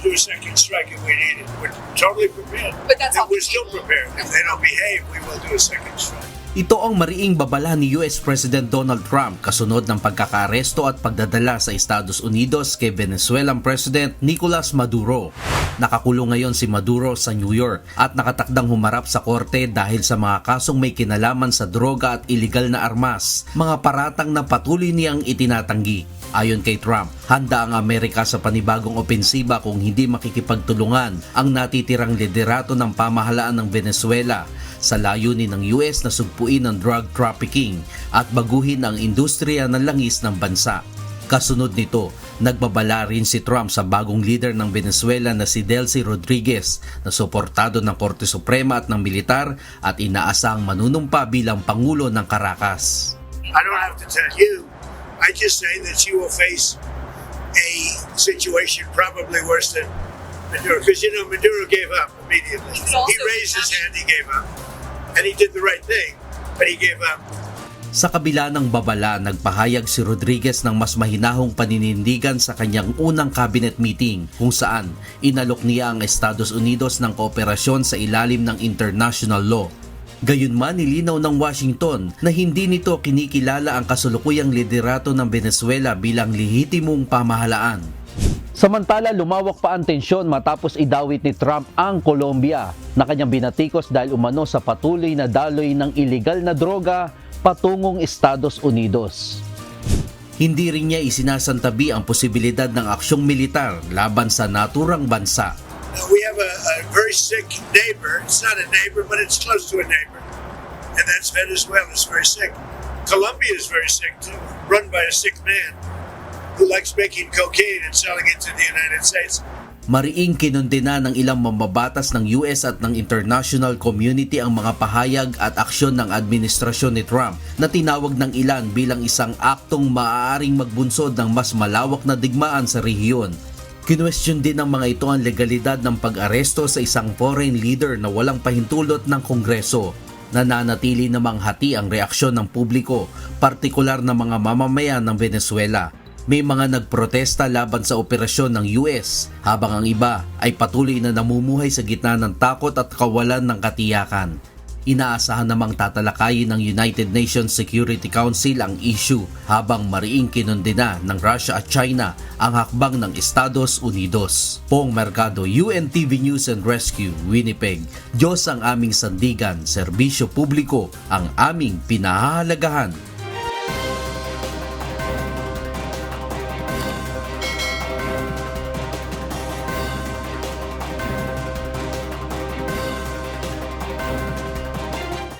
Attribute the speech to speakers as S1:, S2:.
S1: do a second strike if we need it. We're totally prepared.
S2: But that's
S1: And
S2: off
S1: we're
S2: the
S1: still
S2: table.
S1: prepared. If they don't behave, we will do a second strike.
S3: Ito ang mariing babala ni US President Donald Trump kasunod ng pagkakaaresto at pagdadala sa Estados Unidos kay Venezuelan President Nicolas Maduro. Nakakulong ngayon si Maduro sa New York at nakatakdang humarap sa korte dahil sa mga kasong may kinalaman sa droga at iligal na armas, mga paratang na patuloy niyang itinatanggi. Ayon kay Trump, handa ang Amerika sa panibagong opensiba kung hindi makikipagtulungan ang natitirang liderato ng pamahalaan ng Venezuela sa layunin ng US na sugpuin ang drug trafficking at baguhin ang industriya ng langis ng bansa. Kasunod nito, nagbabala rin si Trump sa bagong leader ng Venezuela na si Delcy Rodriguez na suportado ng Korte Suprema at ng militar at inaasang manunumpa bilang Pangulo ng Caracas.
S1: I don't have to tell you. I just say that you will face a situation probably worse than Maduro. Because, you know, Maduro gave up immediately.
S2: He also
S1: He raised his hand, he gave up. And he did the right thing, but he gave up.
S3: Sa kabila ng babala, nagpahayag si Rodriguez ng mas mahinahong paninindigan sa kanyang unang cabinet meeting kung saan inalok niya ang Estados Unidos ng kooperasyon sa ilalim ng international law. Gayunman, nilinaw ng Washington na hindi nito kinikilala ang kasulukuyang liderato ng Venezuela bilang lehitimong pamahalaan. Samantala, lumawak pa ang tensyon matapos idawit ni Trump ang Colombia na kanyang binatikos dahil umano sa patuloy na daloy ng iligal na droga patungong Estados Unidos. Hindi rin niya isinasantabi ang posibilidad ng aksyong militar laban sa naturang bansa.
S1: We have a very sick neighbor. It's not a neighbor, but it's close to a neighbor. And that's Venezuela. It's very sick. Colombia is very sick too, run by a sick man who likes making cocaine and selling it to the United States.
S3: Mariing kinundena ng ilang mambabatas ng US at ng international community ang mga pahayag at aksyon ng administrasyon ni Trump na tinawag ng ilan bilang isang aktong maaaring magbunsod ng mas malawak na digmaan sa rehiyon. Kinwestiyon din ng mga ito ang legalidad ng pag-aresto sa isang foreign leader na walang pahintulot ng Kongreso. Nananatili namang hati ang reaksyon ng publiko, partikular na mga mamamayan ng Venezuela. May mga nagprotesta laban sa operasyon ng US, habang ang iba ay patuloy na namumuhay sa gitna ng takot at kawalan ng katiyakan. Inaasahan namang tatalakayin ng United Nations Security Council ang issue habang mariing kinundena ng Russia at China ang hakbang ng Estados Unidos. Pong Mercado, UNTV News and Rescue, Winnipeg. Diyos ang aming sandigan, serbisyo publiko ang aming pinahahalagahan.